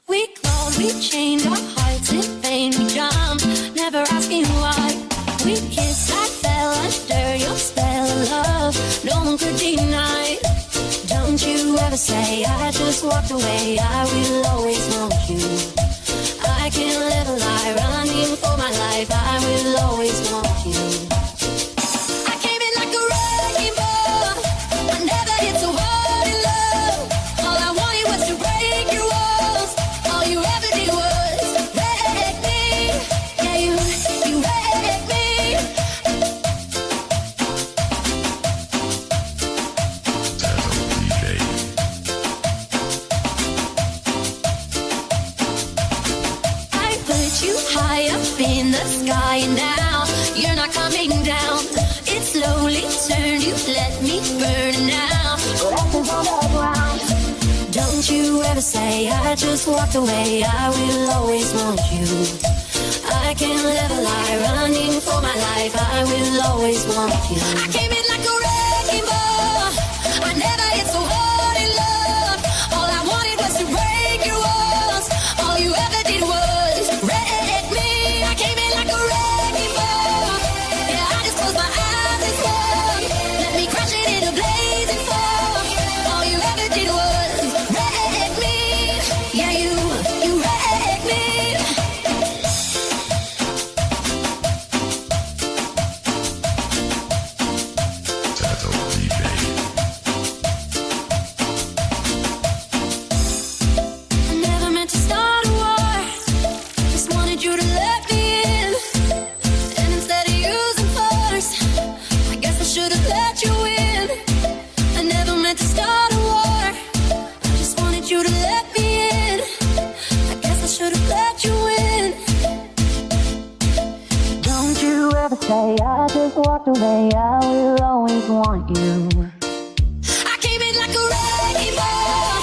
We clawed, we chained our hearts in vain. We jumped, never asking why. We kissed, I fell under your spell of love. No one could deny. Don't you ever say I just walked away. I will always want you. I can't live a lie, running for my life. I will always want you. I came in like a wrecking ball. I never hit so hard in love. All I wanted was to break your walls. All you ever did was wreck me. Yeah, you wrecked me. I put you high up in the sky, and now you're not coming down. It slowly turned, you let me burn now. Ashes on the ground. Don't you ever say I just walked away. I will always want you. I can't live a lie, running for my life. I will always want you. I came in like a wrecking ball. I never hit so hard in love. All I wanted was to break your walls. All you ever did was wreck me. I came in like a wrecking ball. Yeah, I just closed my eyes and swung. Let me crash it in a blazing fall. All you ever did was wreck me. Yeah, you wrecked me. I never meant to start a war. Just wanted you to let me in. And instead of using force, I guess I should have let you in. I never meant to start a war. I just wanted you to let me in. I guess I should have let you in. Don't you ever say I just walked away. I will always want you. I came in like a wrecking ball.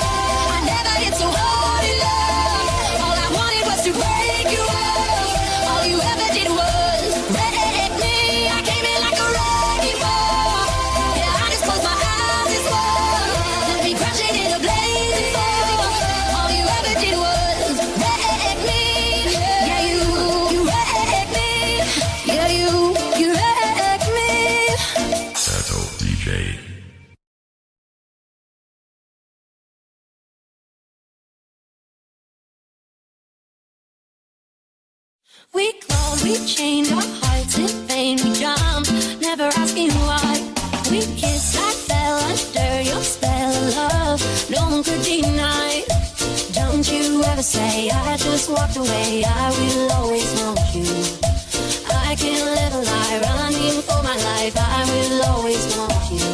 I never hit so hard in love. All I wanted was to break you off. All you ever did was wreck me. I came in like a wrecking ball. Yeah, I just closed my eyes and swung. Let me crash it in a blazing fall. All you ever did was wreck me. Yeah, you wrecked me. Yeah, you wrecked me. Settle DJ. We clawed, we chained our hearts in vain. We jumped, never asking why. We kissed, I fell under your spell of love. No one could deny. Don't you ever say I just walked away. I will always want you. I can't live a lie, running for my life. I will always want you.